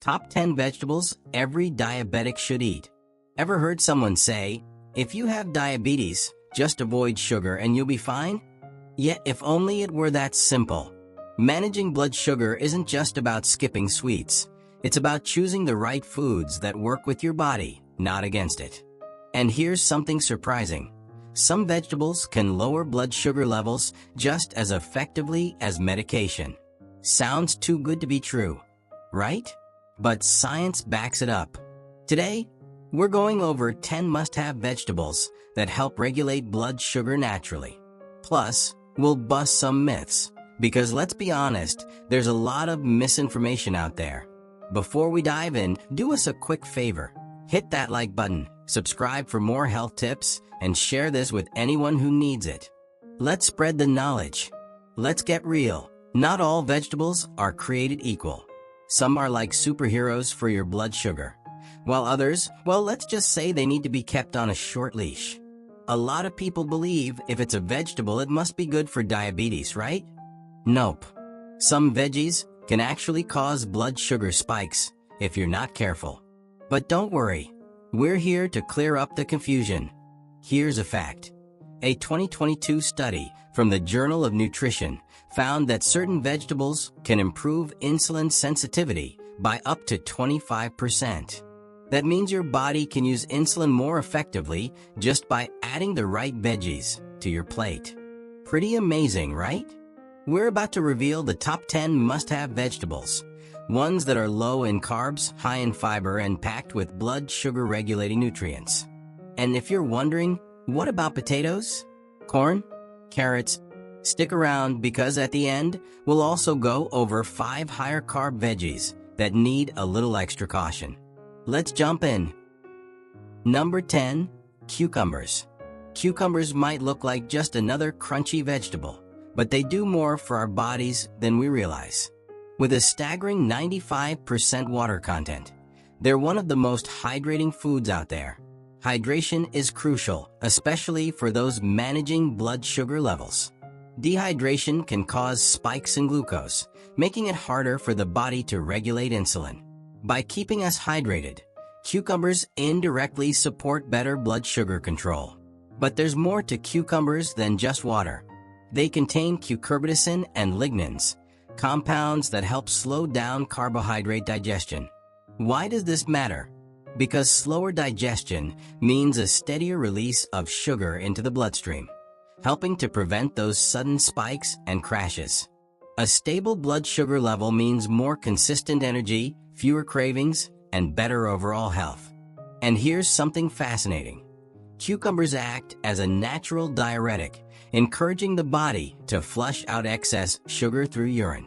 Top 10 vegetables every diabetic should eat. Ever heard someone say, if you have diabetes, just avoid sugar and you'll be fine? Yet if only it were that simple. Managing blood sugar isn't just about skipping sweets. It's about choosing the right foods that work with your body, not against it. And here's something surprising. Some vegetables can lower blood sugar levels just as effectively as medication. Sounds too good to be true, right? But science backs it up. Today, we're going over 10 must-have vegetables that help regulate blood sugar naturally. Plus, we'll bust some myths, because let's be honest, there's a lot of misinformation out there. Before we dive in, do us a quick favor. Hit that like button, subscribe for more health tips, and share this with anyone who needs it. Let's spread the knowledge. Let's get real. Not all vegetables are created equal. Some are like superheroes for your blood sugar, while others, well, let's just say they need to be kept on a short leash. A lot of people believe if it's a vegetable, it must be good for diabetes, right? Nope. Some veggies can actually cause blood sugar spikes if you're not careful. But don't worry, we're here to clear up the confusion. Here's a fact. A 2022 study from the Journal of Nutrition found that certain vegetables can improve insulin sensitivity by up to 25%. That means your body can use insulin more effectively just by adding the right veggies to your plate. Pretty amazing, right? We're about to reveal the top 10 must-have vegetables, ones that are low in carbs, high in fiber, and packed with blood sugar-regulating nutrients. And if you're wondering, what about potatoes, corn, carrots? Stick around because at the end, we'll also go over 5 higher carb veggies that need a little extra caution. Let's jump in. Number 10, cucumbers. Cucumbers might look like just another crunchy vegetable, but they do more for our bodies than we realize. With a staggering 95% water content, they're one of the most hydrating foods out there. Hydration is crucial, especially for those managing blood sugar levels. Dehydration can cause spikes in glucose, making it harder for the body to regulate insulin. By keeping us hydrated, cucumbers indirectly support better blood sugar control. But there's more to cucumbers than just water. They contain cucurbitacin and lignans, compounds that help slow down carbohydrate digestion. Why does this matter? Because slower digestion means a steadier release of sugar into the bloodstream, helping to prevent those sudden spikes and crashes. A stable blood sugar level means more consistent energy, fewer cravings, and better overall health. And here's something fascinating. Cucumbers act as a natural diuretic, encouraging the body to flush out excess sugar through urine.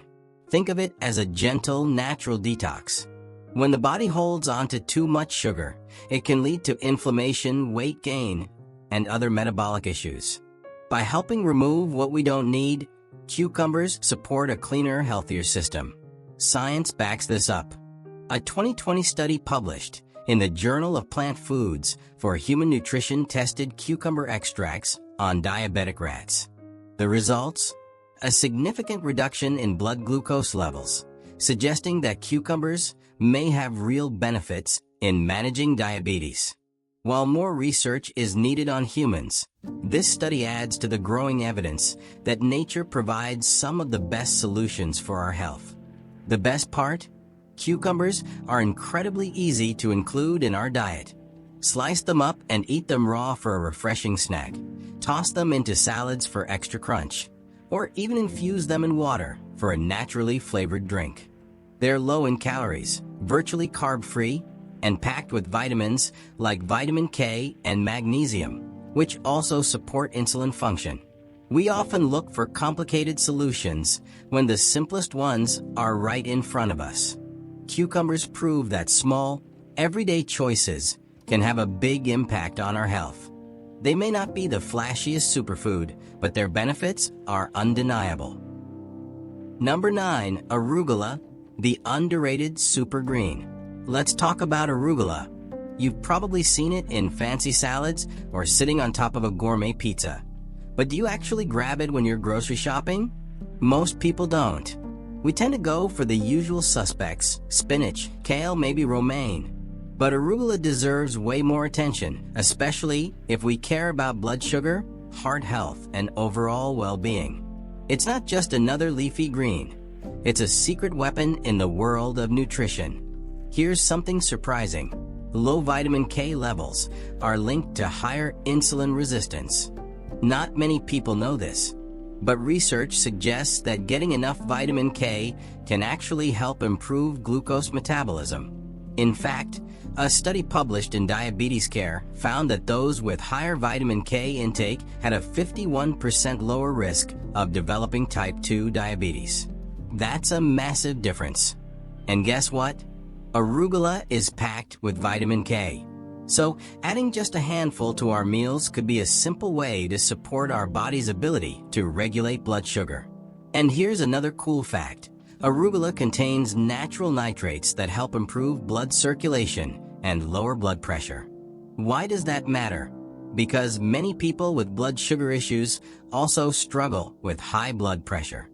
Think of it as a gentle, natural detox. When the body holds onto too much sugar, it can lead to inflammation, weight gain, and other metabolic issues. By helping remove what we don't need, cucumbers support a cleaner, healthier system. Science backs this up. A 2020 study published in the Journal of Plant Foods for Human Nutrition tested cucumber extracts on diabetic rats. The results? A significant reduction in blood glucose levels, suggesting that cucumbers may have real benefits in managing diabetes. While more research is needed on humans, this study adds to the growing evidence that nature provides some of the best solutions for our health. The best part? Cucumbers are incredibly easy to include in our diet. Slice them up and eat them raw for a refreshing snack. Toss them into salads for extra crunch, or even infuse them in water for a naturally flavored drink. They're low in calories, virtually carb-free, and packed with vitamins like vitamin K and magnesium, which also support insulin function. We often look for complicated solutions when the simplest ones are right in front of us. Cucumbers prove that small, everyday choices can have a big impact on our health. They may not be the flashiest superfood, but their benefits are undeniable. Number 9, arugula, the underrated super green. Let's talk about arugula. You've probably seen it in fancy salads or sitting on top of a gourmet pizza. But do you actually grab it when you're grocery shopping? Most people don't. We tend to go for the usual suspects: spinach, kale, maybe romaine. But arugula deserves way more attention, especially if we care about blood sugar, heart health, and overall well-being. It's not just another leafy green. It's a secret weapon in the world of nutrition. Here's something surprising. Low vitamin K levels are linked to higher insulin resistance. Not many people know this, but research suggests that getting enough vitamin K can actually help improve glucose metabolism. In fact, a study published in Diabetes Care found that those with higher vitamin K intake had a 51% lower risk of developing type 2 diabetes. That's a massive difference. And guess what? Arugula is packed with vitamin K. So, adding just a handful to our meals could be a simple way to support our body's ability to regulate blood sugar. And here's another cool fact. Arugula contains natural nitrates that help improve blood circulation and lower blood pressure. Why does that matter? Because many people with blood sugar issues also struggle with high blood pressure.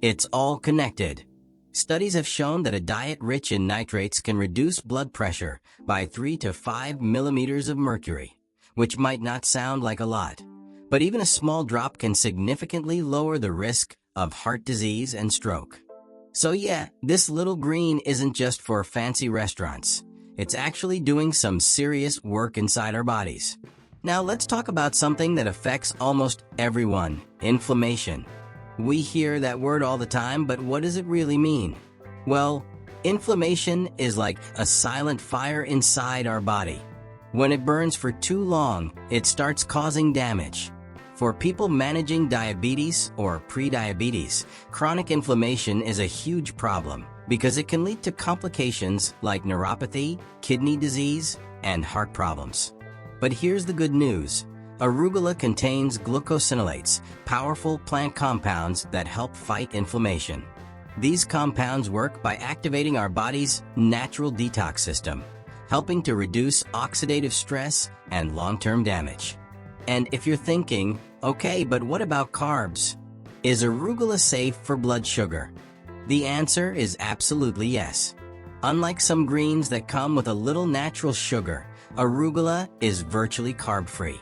It's all connected. Studies have shown that a diet rich in nitrates can reduce blood pressure by 3 to 5 millimeters of mercury, which might not sound like a lot, but even a small drop can significantly lower the risk of heart disease and stroke. So yeah, this little green isn't just for fancy restaurants. It's actually doing some serious work inside our bodies. Now let's talk about something that affects almost everyone: inflammation. We hear that word all the time, but what does it really mean? Well, inflammation is like a silent fire inside our body. When it burns for too long, it starts causing damage. For people managing diabetes or pre-diabetes, chronic inflammation is a huge problem because it can lead to complications like neuropathy, kidney disease, and heart problems. But here's the good news. Arugula contains glucosinolates, powerful plant compounds that help fight inflammation. These compounds work by activating our body's natural detox system, helping to reduce oxidative stress and long-term damage. And if you're thinking, okay, but what about carbs? Is arugula safe for blood sugar? The answer is absolutely yes. Unlike some greens that come with a little natural sugar, arugula is virtually carb-free.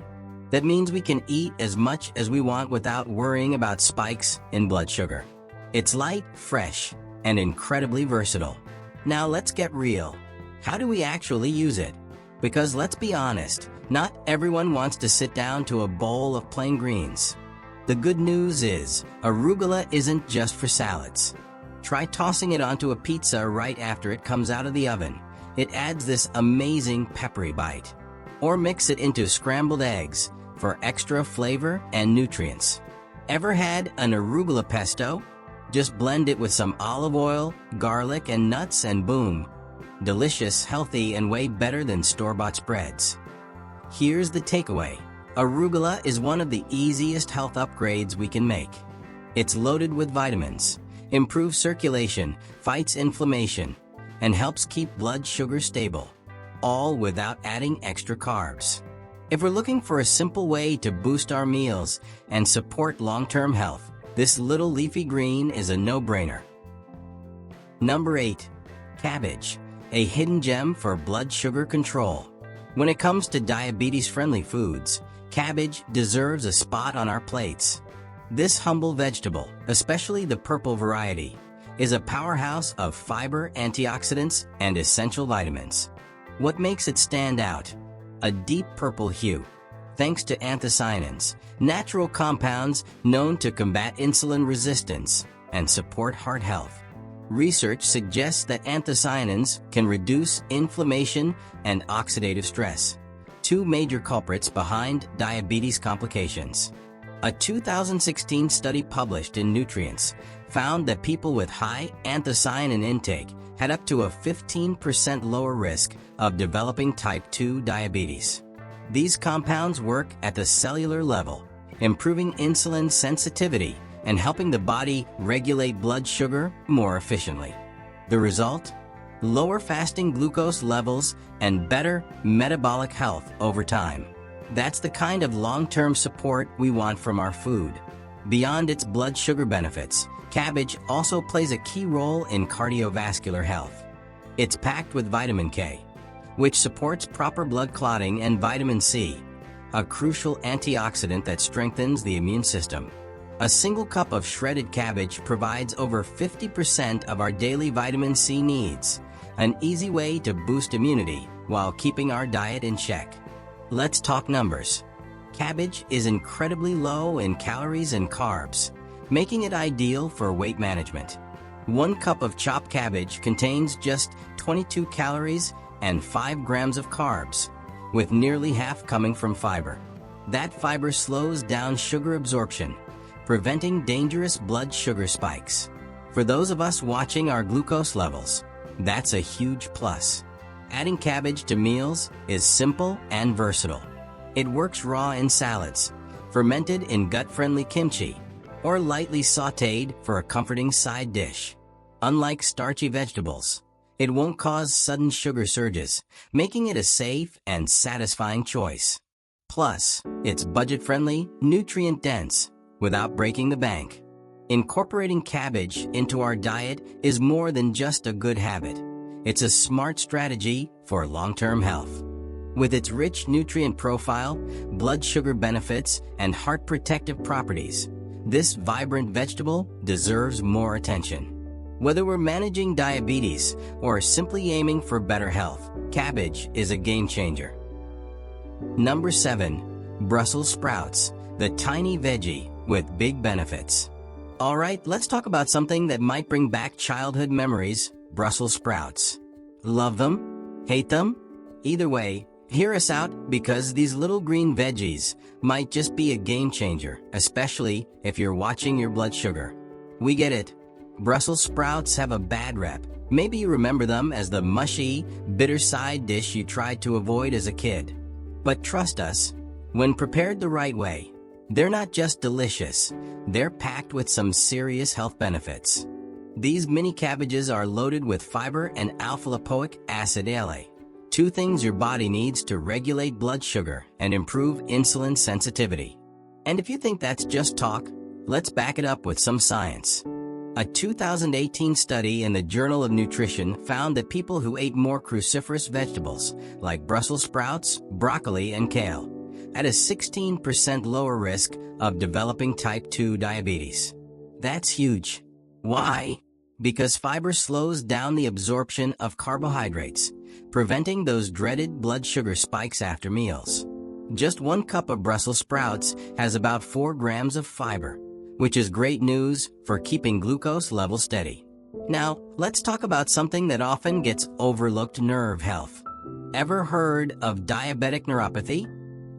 That means we can eat as much as we want without worrying about spikes in blood sugar. It's light, fresh, and incredibly versatile. Now let's get real. How do we actually use it? Because let's be honest, not everyone wants to sit down to a bowl of plain greens. The good news is, arugula isn't just for salads. Try tossing it onto a pizza right after it comes out of the oven. It adds this amazing peppery bite. Or mix it into scrambled eggs for extra flavor and nutrients. Ever had an arugula pesto? Just blend it with some olive oil, garlic, and nuts, and boom. Delicious, healthy, and way better than store-bought spreads. Here's the takeaway. Arugula is one of the easiest health upgrades we can make. It's loaded with vitamins, improves circulation, fights inflammation, and helps keep blood sugar stable, all without adding extra carbs. If we're looking for a simple way to boost our meals and support long-term health, this little leafy green is a no-brainer. Number 8. Cabbage, a hidden gem for blood sugar control. When it comes to diabetes-friendly foods, cabbage deserves a spot on our plates. This humble vegetable, especially the purple variety, is a powerhouse of fiber, antioxidants, and essential vitamins. What makes it stand out? A deep purple hue, thanks to anthocyanins, natural compounds known to combat insulin resistance and support heart health. Research suggests that anthocyanins can reduce inflammation and oxidative stress, two major culprits behind diabetes complications. A 2016 study published in Nutrients found that people with high anthocyanin intake had up to a 15% lower risk of developing type 2 diabetes. These compounds work at the cellular level, improving insulin sensitivity and helping the body regulate blood sugar more efficiently. The result? Lower fasting glucose levels and better metabolic health over time. That's the kind of long-term support we want from our food. Beyond its blood sugar benefits, Cabbage also plays a key role in cardiovascular health. It's packed with vitamin K, which supports proper blood clotting, and vitamin C, a crucial antioxidant that strengthens the immune system. A single cup of shredded cabbage provides over 50% of our daily vitamin C needs, an easy way to boost immunity while keeping our diet in check. Let's talk numbers. Cabbage is incredibly low in calories and carbs, making it ideal for weight management. 1 cup of chopped cabbage contains just 22 calories and 5 grams of carbs, with nearly half coming from fiber. That fiber slows down sugar absorption, preventing dangerous blood sugar spikes. For those of us watching our glucose levels, that's a huge plus. Adding cabbage to meals is simple and versatile. It works raw in salads, fermented in gut-friendly kimchi, or lightly sautéed for a comforting side dish. Unlike starchy vegetables, it won't cause sudden sugar surges, making it a safe and satisfying choice. Plus, it's budget-friendly, nutrient-dense, without breaking the bank. Incorporating cabbage into our diet is more than just a good habit. It's a smart strategy for long-term health. With its rich nutrient profile, blood sugar benefits, and heart protective properties, this vibrant vegetable deserves more attention. Whether we're managing diabetes or simply aiming for better health, cabbage is a game changer. Number 7. Brussels sprouts, the tiny veggie with big benefits. Alright, let's talk about something that might bring back childhood memories: Brussels sprouts. Love them? Hate them? Either way, hear us out, because these little green veggies might just be a game changer, especially if you're watching your blood sugar. We get it. Brussels sprouts have a bad rep. Maybe you remember them as the mushy, bitter side dish you tried to avoid as a kid. But trust us, when prepared the right way, they're not just delicious, they're packed with some serious health benefits. These mini cabbages are loaded with fiber and alpha-lipoic acid ALA, 2 things your body needs to regulate blood sugar and improve insulin sensitivity. And if you think that's just talk, let's back it up with some science. A 2018 study in the Journal of Nutrition found that people who ate more cruciferous vegetables, like Brussels sprouts, broccoli, and kale, had a 16% lower risk of developing type 2 diabetes. That's huge. Why? Because fiber slows down the absorption of carbohydrates, preventing those dreaded blood sugar spikes after meals. Just 1 cup of Brussels sprouts has about 4 grams of fiber, which is great news for keeping glucose levels steady. Now, let's talk about something that often gets overlooked: nerve health. Ever heard of diabetic neuropathy?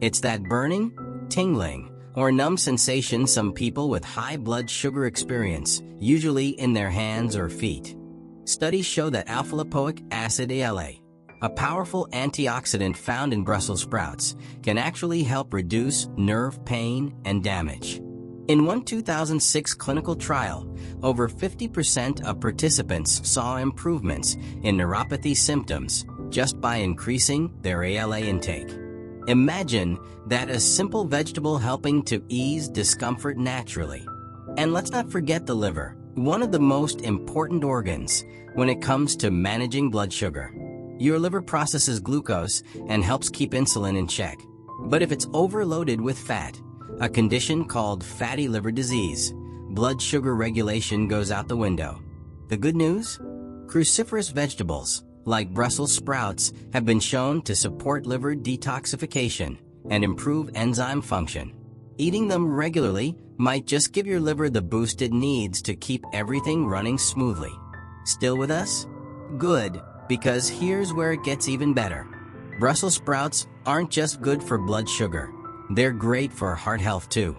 It's that burning, tingling, or numb sensation some people with high blood sugar experience, usually in their hands or feet. Studies show that alpha-lipoic acid ALA, a powerful antioxidant found in Brussels sprouts, can actually help reduce nerve pain and damage. In one 2006 clinical trial, over 50% of participants saw improvements in neuropathy symptoms just by increasing their ALA intake. Imagine that: a simple vegetable helping to ease discomfort naturally. And let's not forget the liver, one of the most important organs when it comes to managing blood sugar. Your liver processes glucose and helps keep insulin in check. But if it's overloaded with fat, a condition called fatty liver disease, blood sugar regulation goes out the window. The good news? Cruciferous vegetables, like Brussels sprouts, have been shown to support liver detoxification and improve enzyme function. Eating them regularly might just give your liver the boost it needs to keep everything running smoothly. Still with us? Good, because here's where it gets even better. Brussels sprouts aren't just good for blood sugar. They're great for heart health too.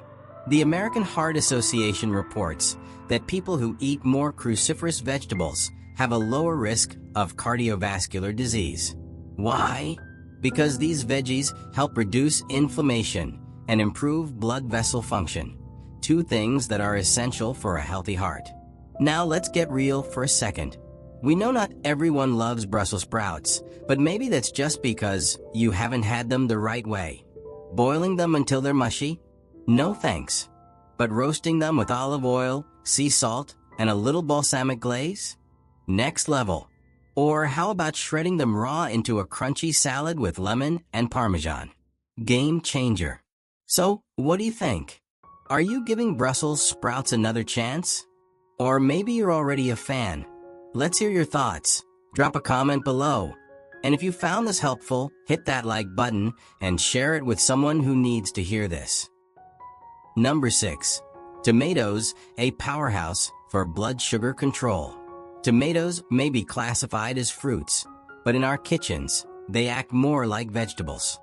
The American Heart Association reports that people who eat more cruciferous vegetables have a lower risk of cardiovascular disease. Why? Because these veggies help reduce inflammation and improve blood vessel function, 2 things that are essential for a healthy heart. Now let's get real for a second. We know not everyone loves Brussels sprouts, but maybe that's just because you haven't had them the right way. Boiling them until they're mushy? No thanks. But roasting them with olive oil, sea salt, and a little balsamic glaze? Next level. Or how about shredding them raw into a crunchy salad with lemon and Parmesan? Game changer. So, what do you think? Are you giving Brussels sprouts another chance? Or maybe you're already a fan. Let's hear your thoughts. Drop a comment below. And if you found this helpful, hit that like button and share it with someone who needs to hear this. Number 6. Tomatoes, a powerhouse for blood sugar control. Tomatoes may be classified as fruits, but in our kitchens, they act more like vegetables.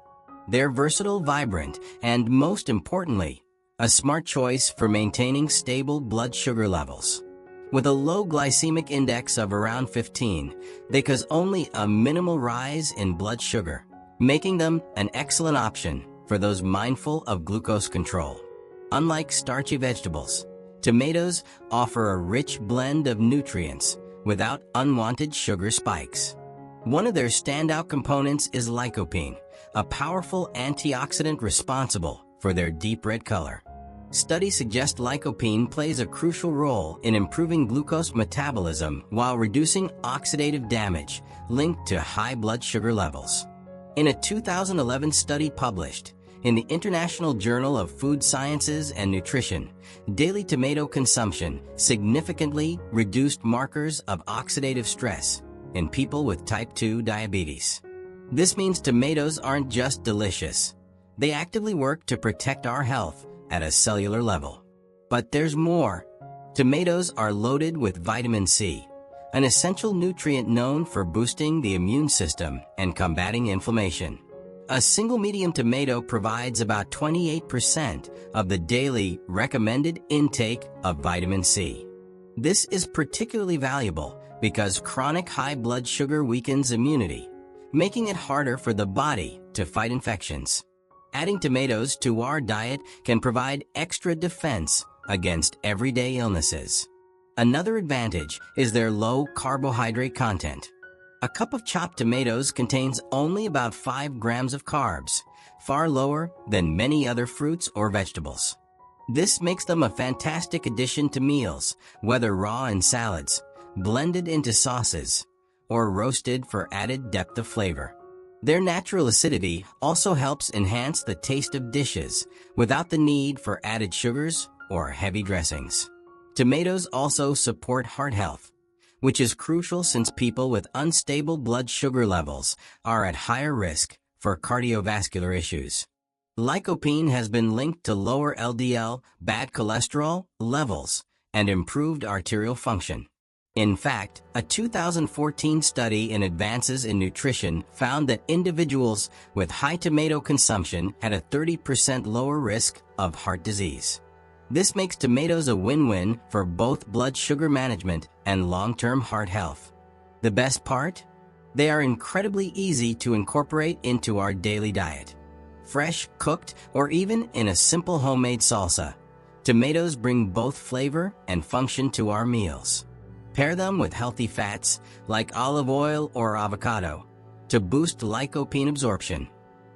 They're versatile, vibrant, and most importantly, a smart choice for maintaining stable blood sugar levels. With a low glycemic index of around 15, they cause only a minimal rise in blood sugar, making them an excellent option for those mindful of glucose control. Unlike starchy vegetables, tomatoes offer a rich blend of nutrients without unwanted sugar spikes. One of their standout components is lycopene, a powerful antioxidant responsible for their deep red color. Studies suggest lycopene plays a crucial role in improving glucose metabolism while reducing oxidative damage linked to high blood sugar levels. In a 2011 study published in the International Journal of Food Sciences and Nutrition, daily tomato consumption significantly reduced markers of oxidative stress in people with type 2 diabetes. This means tomatoes aren't just delicious. They actively work to protect our health at a cellular level. But there's more. Tomatoes are loaded with vitamin C, an essential nutrient known for boosting the immune system and combating inflammation. A single medium tomato provides about 28% of the daily recommended intake of vitamin C. This is particularly valuable because chronic high blood sugar weakens immunity, making it harder for the body to fight infections. Adding tomatoes to our diet can provide extra defense against everyday illnesses. Another advantage is their low carbohydrate content. A cup of chopped tomatoes contains only about 5 grams of carbs, far lower than many other fruits or vegetables. This makes them a fantastic addition to meals, whether raw in salads, blended into sauces, or roasted for added depth of flavor. Their natural acidity also helps enhance the taste of dishes without the need for added sugars or heavy dressings. Tomatoes also support heart health, which is crucial since people with unstable blood sugar levels are at higher risk for cardiovascular issues. Lycopene has been linked to lower LDL, bad cholesterol levels, and improved arterial function. In fact, a 2014 study in Advances in Nutrition found that individuals with high tomato consumption had a 30% lower risk of heart disease. This makes tomatoes a win-win for both blood sugar management and long-term heart health. The best part? They are incredibly easy to incorporate into our daily diet. Fresh, cooked, or even in a simple homemade salsa, tomatoes bring both flavor and function to our meals. Pair them with healthy fats like olive oil or avocado to boost lycopene absorption.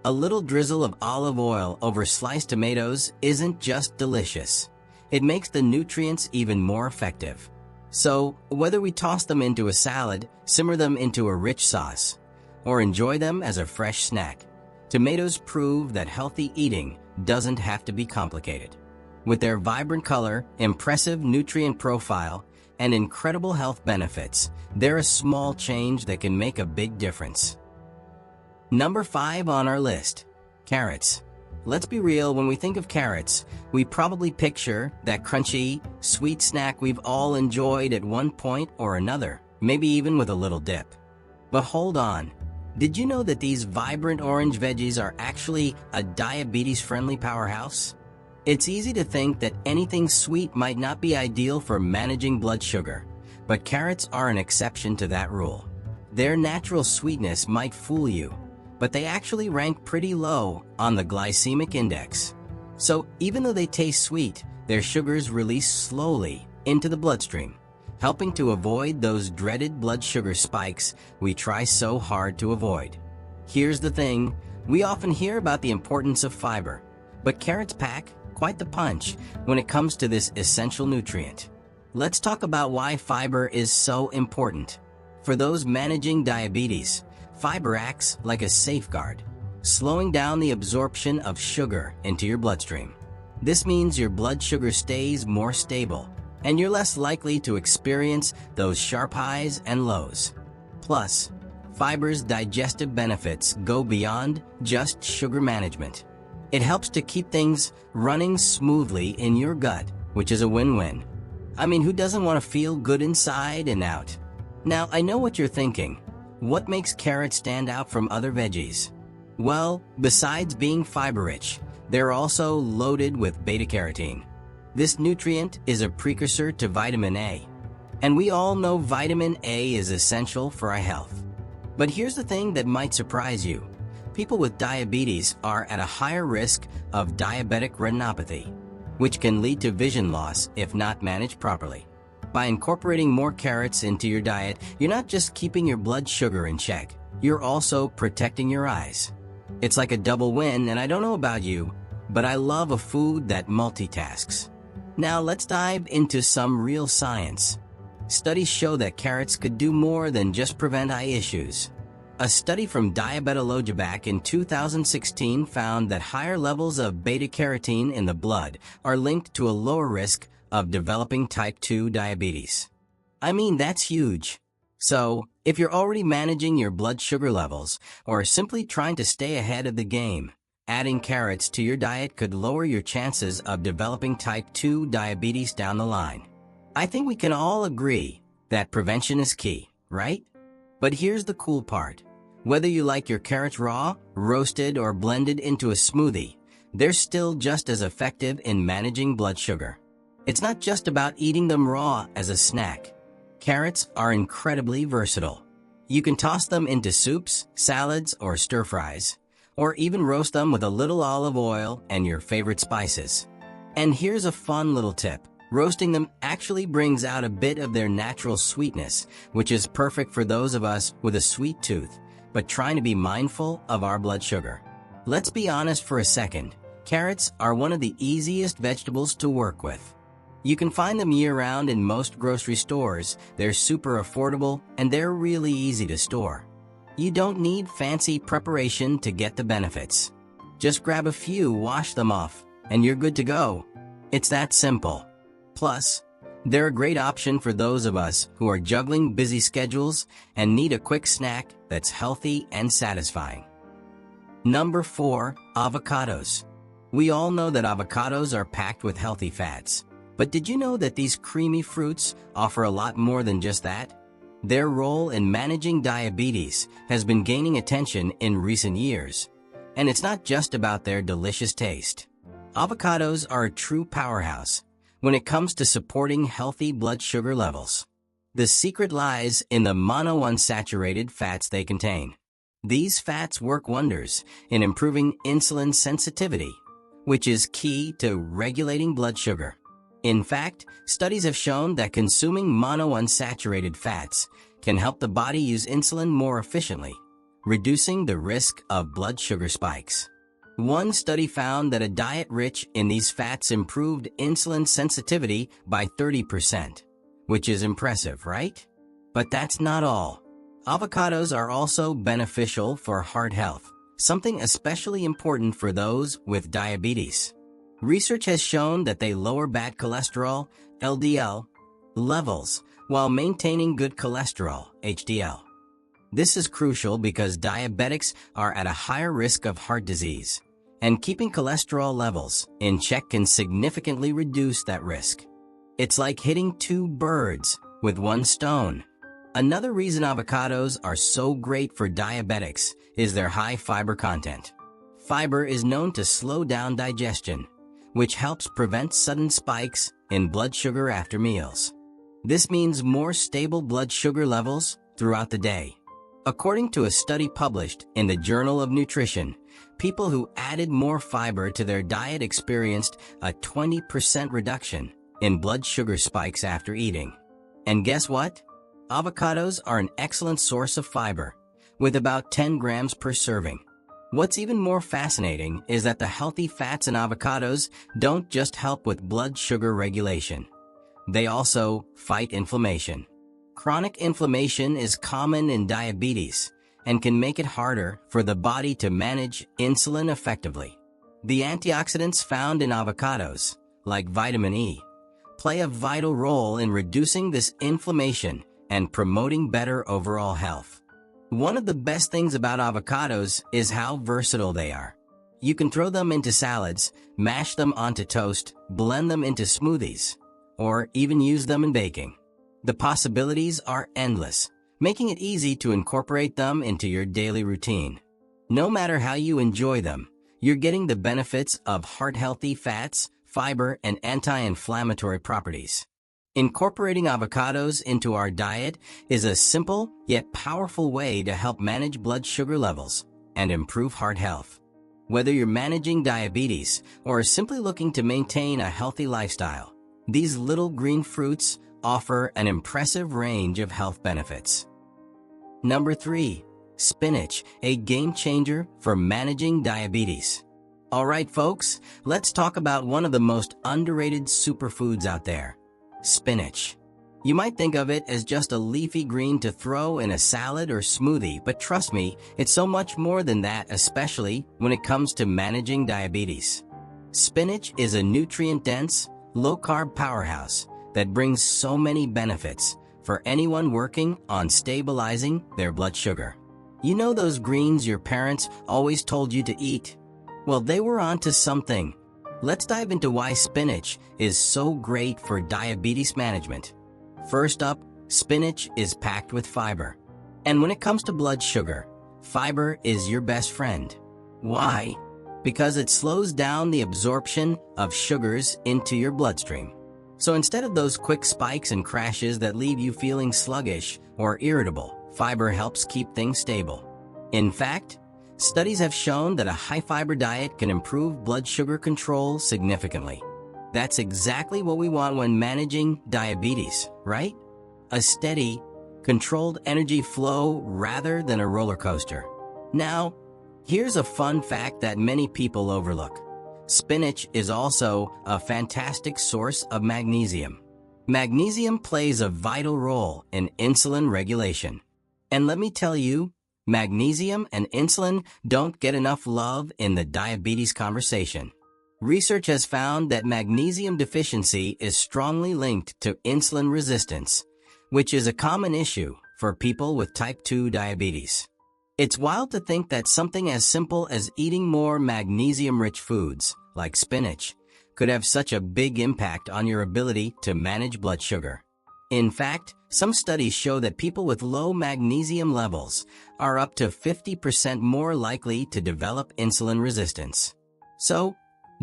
A little drizzle of olive oil over sliced tomatoes isn't just delicious. It makes the nutrients even more effective. So, whether we toss them into a salad, simmer them into a rich sauce, or enjoy them as a fresh snack, tomatoes prove that healthy eating doesn't have to be complicated. With their vibrant color, impressive nutrient profile, and incredible health benefits, they're a small change that can make a big difference. Number 5 on our list, carrots. Let's be real, when we think of carrots, we probably picture that crunchy, sweet snack we've all enjoyed at one point or another, maybe even with a little dip. But hold on, did you know that these vibrant orange veggies are actually a diabetes-friendly powerhouse? It's easy to think that anything sweet might not be ideal for managing blood sugar, but carrots are an exception to that rule. Their natural sweetness might fool you, but they actually rank pretty low on the glycemic index. So even though they taste sweet, their sugars release slowly into the bloodstream, helping to avoid those dreaded blood sugar spikes we try so hard to avoid. Here's the thing, we often hear about the importance of fiber, but carrots pack quite the punch when it comes to this essential nutrient. Let's talk about why fiber is so important. For those managing diabetes, fiber acts like a safeguard, slowing down the absorption of sugar into your bloodstream. This means your blood sugar stays more stable, and you're less likely to experience those sharp highs and lows. Plus, fiber's digestive benefits go beyond just sugar management. It helps to keep things running smoothly in your gut, which is a win-win. I mean, who doesn't want to feel good inside and out? Now, I know what you're thinking. What makes carrots stand out from other veggies? Well, besides being fiber-rich, they're also loaded with beta-carotene. This nutrient is a precursor to vitamin A, and we all know vitamin A is essential for our health. But here's the thing that might surprise you. People with diabetes are at a higher risk of diabetic retinopathy, which can lead to vision loss if not managed properly. By incorporating more carrots into your diet, you're not just keeping your blood sugar in check, you're also protecting your eyes. It's like a double win, and I don't know about you, but I love a food that multitasks. Now let's dive into some real science. Studies show that carrots could do more than just prevent eye issues. A study from Diabetic in 2016 found that higher levels of beta-carotene in the blood are linked to a lower risk of developing type 2 diabetes. I mean, that's huge. So, if you're already managing your blood sugar levels or simply trying to stay ahead of the game, adding carrots to your diet could lower your chances of developing type 2 diabetes down the line. I think we can all agree that prevention is key, right? But here's the cool part. Whether you like your carrots raw, roasted, or blended into a smoothie, they're still just as effective in managing blood sugar. It's not just about eating them raw as a snack. Carrots are incredibly versatile. You can toss them into soups, salads, or stir-fries, or even roast them with a little olive oil and your favorite spices. And here's a fun little tip. Roasting them actually brings out a bit of their natural sweetness, which is perfect for those of us with a sweet tooth, but trying to be mindful of our blood sugar. Let's be honest for a second. Carrots are one of the easiest vegetables to work with. You can find them year-round in most grocery stores. They're super affordable, and they're really easy to store. You don't need fancy preparation to get the benefits. Just grab a few, wash them off, and you're good to go. It's that simple. Plus, they're a great option for those of us who are juggling busy schedules and need a quick snack that's healthy and satisfying. Number 4, avocados. We all know that avocados are packed with healthy fats. But did you know that these creamy fruits offer a lot more than just that? Their role in managing diabetes has been gaining attention in recent years. And it's not just about their delicious taste. Avocados are a true powerhouse when it comes to supporting healthy blood sugar levels. The secret lies in the monounsaturated fats they contain. These fats work wonders in improving insulin sensitivity, which is key to regulating blood sugar. In fact, studies have shown that consuming monounsaturated fats can help the body use insulin more efficiently, reducing the risk of blood sugar spikes. One study found that a diet rich in these fats improved insulin sensitivity by 30%, which is impressive, right? But that's not all. Avocados are also beneficial for heart health, something especially important for those with diabetes. Research has shown that they lower bad cholesterol, LDL, levels while maintaining good cholesterol, HDL. This is crucial because diabetics are at a higher risk of heart disease, and keeping cholesterol levels in check can significantly reduce that risk. It's like hitting two birds with one stone. Another reason avocados are so great for diabetics is their high fiber content. Fiber is known to slow down digestion, which helps prevent sudden spikes in blood sugar after meals. This means more stable blood sugar levels throughout the day. According to a study published in the Journal of Nutrition, people who added more fiber to their diet experienced a 20% reduction in blood sugar spikes after eating. And guess what? Avocados are an excellent source of fiber, with about 10 grams per serving. What's even more fascinating is that the healthy fats in avocados don't just help with blood sugar regulation. They also fight inflammation. Chronic inflammation is common in diabetes and can make it harder for the body to manage insulin effectively. The antioxidants found in avocados, like vitamin E, play a vital role in reducing this inflammation and promoting better overall health. One of the best things about avocados is how versatile they are. You can throw them into salads, mash them onto toast, blend them into smoothies, or even use them in baking. The possibilities are endless, making it easy to incorporate them into your daily routine. No matter how you enjoy them, you're getting the benefits of heart-healthy fats, fiber, and anti-inflammatory properties. Incorporating avocados into our diet is a simple yet powerful way to help manage blood sugar levels and improve heart health. Whether you're managing diabetes or simply looking to maintain a healthy lifestyle, these little green fruits offer an impressive range of health benefits. Number 3. Spinach, a game changer for managing diabetes. Alright folks, let's talk about one of the most underrated superfoods out there, spinach. You might think of it as just a leafy green to throw in a salad or smoothie, but trust me, it's so much more than that, especially when it comes to managing diabetes. Spinach is a nutrient-dense, low-carb powerhouse that brings so many benefits for anyone working on stabilizing their blood sugar. You know those greens your parents always told you to eat? Well, they were onto something. Let's dive into why spinach is so great for diabetes management. First up, spinach is packed with fiber. And when it comes to blood sugar, fiber is your best friend. Why? Because it slows down the absorption of sugars into your bloodstream. So instead of those quick spikes and crashes that leave you feeling sluggish or irritable, fiber helps keep things stable. In fact, studies have shown that a high-fiber diet can improve blood sugar control significantly. That's exactly what we want when managing diabetes, right? A steady, controlled energy flow rather than a roller coaster. Now, here's a fun fact that many people overlook. Spinach is also a fantastic source of magnesium. Magnesium plays a vital role in insulin regulation. And let me tell you, magnesium and insulin don't get enough love in the diabetes conversation. Research has found that magnesium deficiency is strongly linked to insulin resistance, which is a common issue for people with type 2 diabetes. It's wild to think that something as simple as eating more magnesium-rich foods, like spinach, could have such a big impact on your ability to manage blood sugar. In fact, some studies show that people with low magnesium levels are up to 50% more likely to develop insulin resistance. So,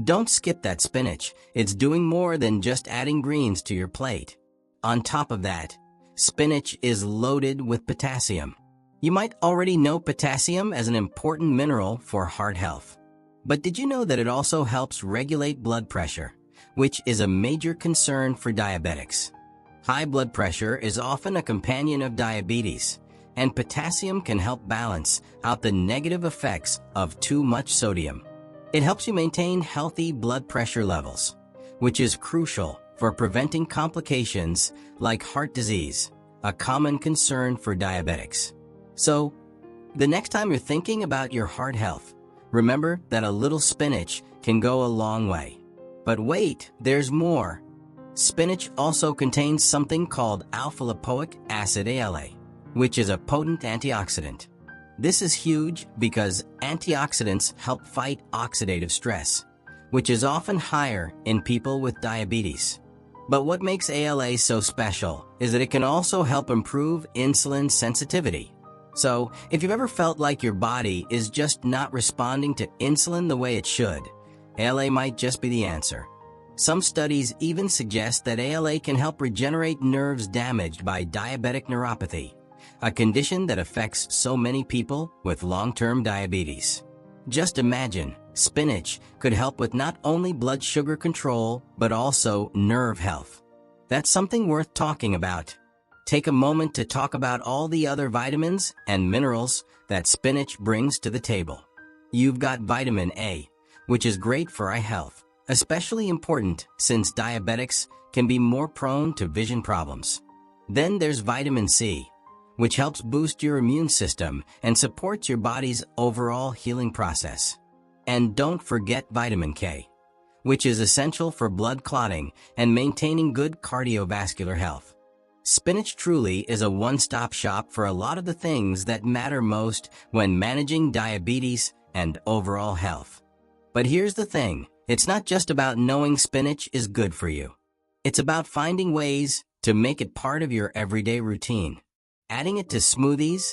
don't skip that spinach. It's doing more than just adding greens to your plate. On top of that, spinach is loaded with potassium. You might already know potassium as an important mineral for heart health. But did you know that it also helps regulate blood pressure, which is a major concern for diabetics? High blood pressure is often a companion of diabetes, and potassium can help balance out the negative effects of too much sodium. It helps you maintain healthy blood pressure levels, which is crucial for preventing complications like heart disease, a common concern for diabetics. So, the next time you're thinking about your heart health, remember that a little spinach can go a long way. But wait, there's more. Spinach also contains something called alpha-lipoic acid ALA, which is a potent antioxidant. This is huge because antioxidants help fight oxidative stress, which is often higher in people with diabetes. But what makes ALA so special is that it can also help improve insulin sensitivity. So, if you've ever felt like your body is just not responding to insulin the way it should, ALA might just be the answer. Some studies even suggest that ALA can help regenerate nerves damaged by diabetic neuropathy, a condition that affects so many people with long-term diabetes. Just imagine, spinach could help with not only blood sugar control, but also nerve health. That's something worth talking about. Take a moment to talk about all the other vitamins and minerals that spinach brings to the table. You've got vitamin A, which is great for eye health, especially important since diabetics can be more prone to vision problems. Then there's vitamin C, which helps boost your immune system and supports your body's overall healing process. And don't forget vitamin K, which is essential for blood clotting and maintaining good cardiovascular health. Spinach truly is a one-stop shop for a lot of the things that matter most when managing diabetes and overall health. But here's the thing, it's not just about knowing spinach is good for you. It's about finding ways to make it part of your everyday routine. Adding it to smoothies?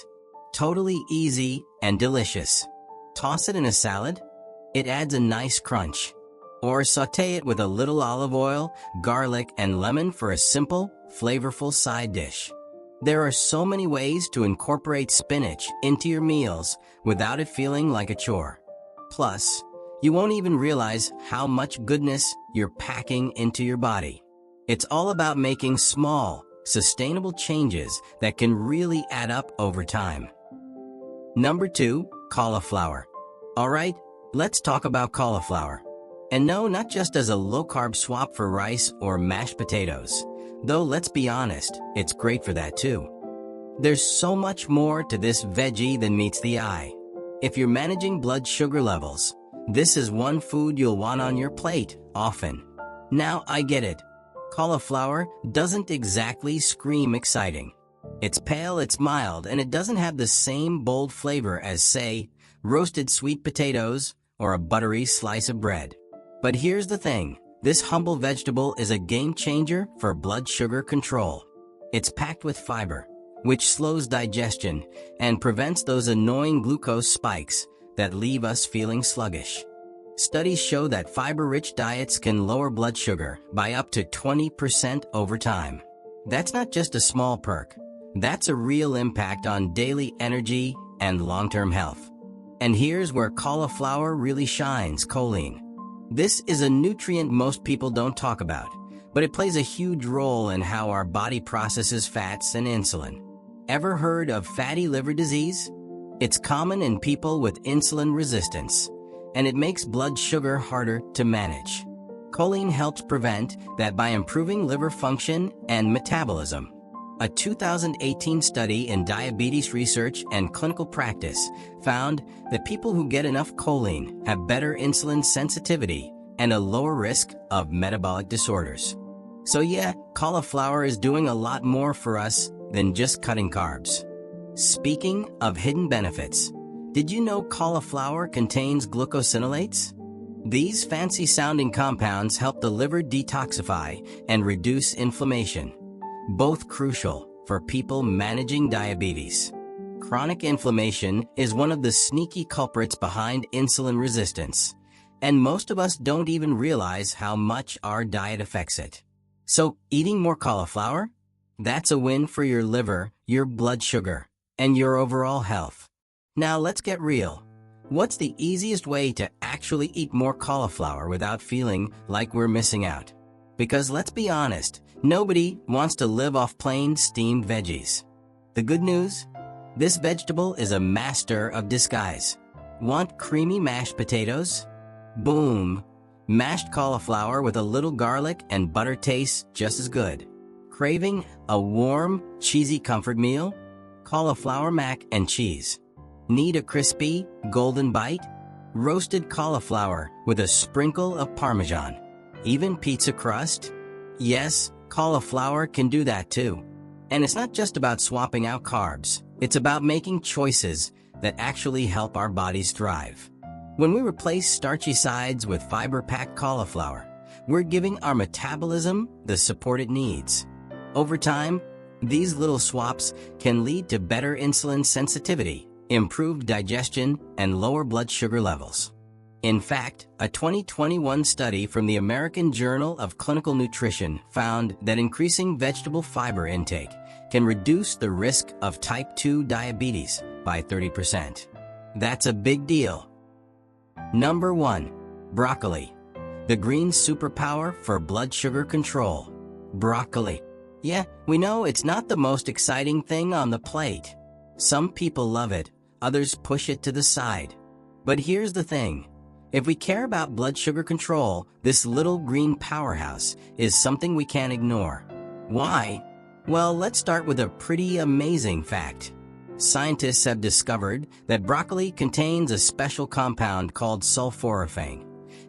Totally easy and delicious. Toss it in a salad? It adds a nice crunch. Or saute it with a little olive oil, garlic, and lemon for a simple, flavorful side dish. There are so many ways to incorporate spinach into your meals without it feeling like a chore. Plus, you won't even realize how much goodness you're packing into your body. It's all about making small, sustainable changes that can really add up over time. Number 2, cauliflower. Alright, let's talk about cauliflower. And no, not just as a low-carb swap for rice or mashed potatoes. Though let's be honest, it's great for that too. There's so much more to this veggie than meets the eye. If you're managing blood sugar levels, this is one food you'll want on your plate often. Now I get it. Cauliflower doesn't exactly scream exciting. It's pale, it's mild, and it doesn't have the same bold flavor as, say, roasted sweet potatoes or a buttery slice of bread. But here's the thing, this humble vegetable is a game changer for blood sugar control. It's packed with fiber, which slows digestion and prevents those annoying glucose spikes that leave us feeling sluggish. Studies show that fiber-rich diets can lower blood sugar by up to 20% over time. That's not just a small perk. That's a real impact on daily energy and long-term health. And here's where cauliflower really shines, choline. This is a nutrient most people don't talk about, but it plays a huge role in how our body processes fats and insulin. Ever heard of fatty liver disease? It's common in people with insulin resistance, and it makes blood sugar harder to manage. Choline helps prevent that by improving liver function and metabolism. A 2018 study in diabetes research and clinical practice found that people who get enough choline have better insulin sensitivity and a lower risk of metabolic disorders. So yeah, cauliflower is doing a lot more for us than just cutting carbs. Speaking of hidden benefits, did you know cauliflower contains glucosinolates? These fancy-sounding compounds help the liver detoxify and reduce inflammation, both crucial for people managing diabetes. Chronic inflammation is one of the sneaky culprits behind insulin resistance, and most of us don't even realize how much our diet affects it. So, eating more cauliflower? That's a win for your liver, your blood sugar, and your overall health. Now let's get real. What's the easiest way to actually eat more cauliflower without feeling like we're missing out? Because let's be honest, nobody wants to live off plain steamed veggies. The good news? This vegetable is a master of disguise. Want creamy mashed potatoes? Boom! Mashed cauliflower with a little garlic and butter tastes just as good. Craving a warm, cheesy comfort meal? Cauliflower mac and cheese. Need a crispy, golden bite? Roasted cauliflower with a sprinkle of Parmesan. Even pizza crust? Yes, cauliflower can do that too. And it's not just about swapping out carbs. It's about making choices that actually help our bodies thrive. When we replace starchy sides with fiber-packed cauliflower, we're giving our metabolism the support it needs. Over time, these little swaps can lead to better insulin sensitivity, improved digestion, and lower blood sugar levels. In fact, a 2021 study from the American Journal of Clinical Nutrition found that increasing vegetable fiber intake can reduce the risk of type 2 diabetes by 30%. That's a big deal. Number 1. Broccoli. The green superpower for blood sugar control. Broccoli. Yeah, we know it's not the most exciting thing on the plate. Some people love it, others push it to the side. But here's the thing. If we care about blood sugar control, this little green powerhouse is something we can't ignore. Why? Well, let's start with a pretty amazing fact. Scientists have discovered that broccoli contains a special compound called sulforaphane,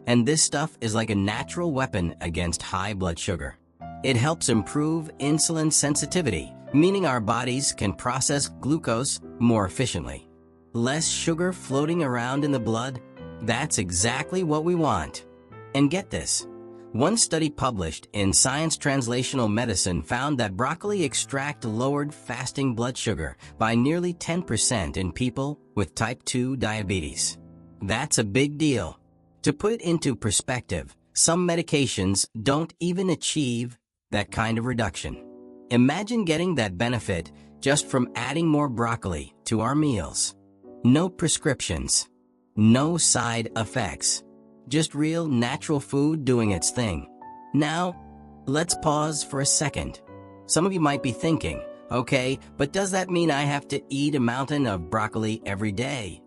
and this stuff is like a natural weapon against high blood sugar. It helps improve insulin sensitivity, meaning our bodies can process glucose more efficiently. Less sugar floating around in the blood, that's exactly what we want. And get this, one study published in Science Translational Medicine found that broccoli extract lowered fasting blood sugar by nearly 10% in people with type 2 diabetes. That's a big deal. To put it into perspective, some medications don't even achieve that kind of reduction. Imagine getting that benefit just from adding more broccoli to our meals. No prescriptions, no side effects, just real natural food doing its thing. Now, let's pause for a second. Some of you might be thinking, okay, but does that mean I have to eat a mountain of broccoli every day?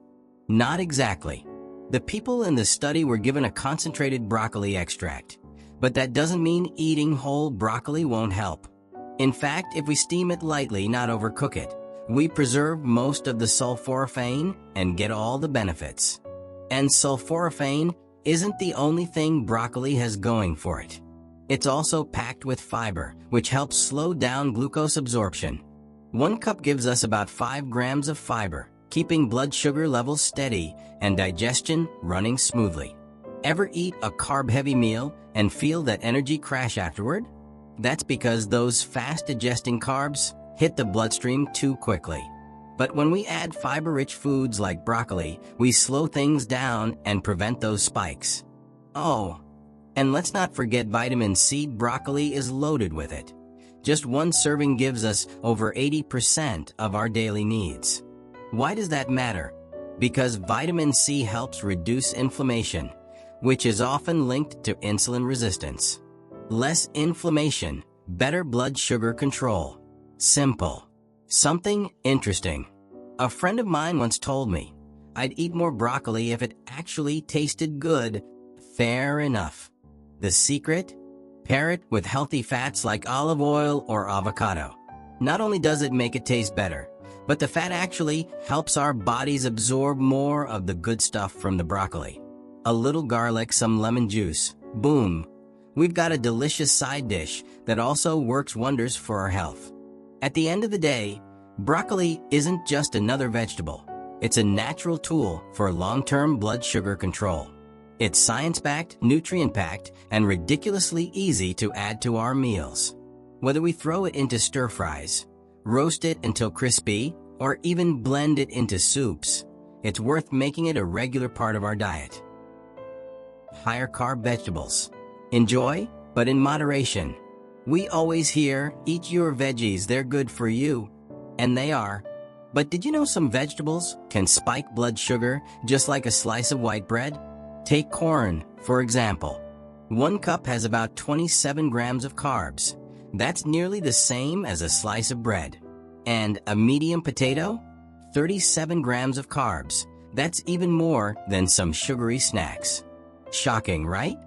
Not exactly. The people in the study were given a concentrated broccoli extract, but that doesn't mean eating whole broccoli won't help. In fact, if we steam it lightly, not overcook it, we preserve most of the sulforaphane and get all the benefits. And sulforaphane isn't the only thing broccoli has going for it. It's also packed with fiber, which helps slow down glucose absorption. 1 cup gives us about 5 grams of fiber, keeping blood sugar levels steady and digestion running smoothly. Ever eat a carb-heavy meal and feel that energy crash afterward? That's because those fast-digesting carbs hit the bloodstream too quickly. But when we add fiber-rich foods like broccoli, we slow things down and prevent those spikes. Oh, and let's not forget vitamin C. Broccoli is loaded with it. Just 1 serving gives us over 80% of our daily needs. Why does that matter? Because vitamin C helps reduce inflammation, which is often linked to insulin resistance. Less inflammation, better blood sugar control. Simple. Something interesting. A friend of mine once told me, I'd eat more broccoli if it actually tasted good. Fair enough. The secret? Pair it with healthy fats like olive oil or avocado. Not only does it make it taste better, but the fat actually helps our bodies absorb more of the good stuff from the broccoli. A little garlic, some lemon juice. Boom. We've got a delicious side dish that also works wonders for our health. At the end of the day, broccoli isn't just another vegetable. It's a natural tool for long-term blood sugar control. It's science-backed, nutrient-packed, and ridiculously easy to add to our meals. Whether we throw it into stir-fries, roast it until crispy, or even blend it into soups, it's worth making it a regular part of our diet. Higher carb vegetables. Enjoy, but in moderation. We always hear, eat your veggies, they're good for you. And they are. But did you know some vegetables can spike blood sugar just like a slice of white bread? Take corn, for example. 1 cup has about 27 grams of carbs. That's nearly the same as a slice of bread. And a medium potato? 37 grams of carbs. That's even more than some sugary snacks. Shocking, right?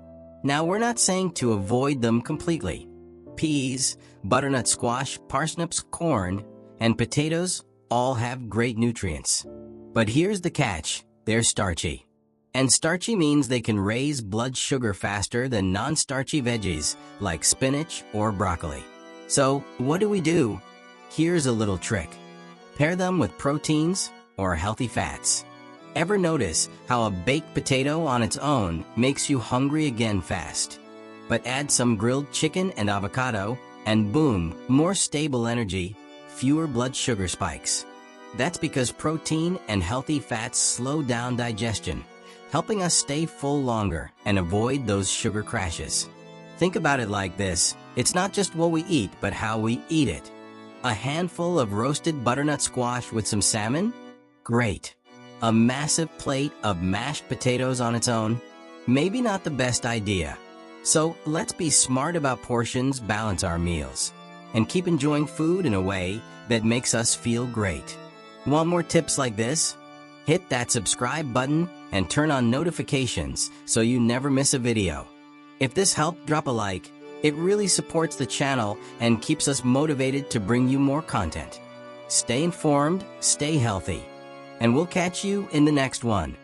Now, we're not saying to avoid them completely. Peas, butternut squash, parsnips, corn, and potatoes all have great nutrients. But here's the catch, they're starchy. And starchy means they can raise blood sugar faster than non-starchy veggies like spinach or broccoli. So, what do? Here's a little trick. Pair them with proteins or healthy fats. Ever notice how a baked potato on its own makes you hungry again fast? But add some grilled chicken and avocado, and boom, more stable energy, fewer blood sugar spikes. That's because protein and healthy fats slow down digestion, helping us stay full longer and avoid those sugar crashes. Think about it like this, it's not just what we eat, but how we eat it. A handful of roasted butternut squash with some salmon? Great. A massive plate of mashed potatoes on its own? Maybe not the best idea. So let's be smart about portions, balance our meals, and keep enjoying food in a way that makes us feel great. Want more tips like this? Hit that subscribe button and turn on notifications so you never miss a video. If this helped, drop a like. It really supports the channel and keeps us motivated to bring you more content. Stay informed, stay healthy, and we'll catch you in the next one.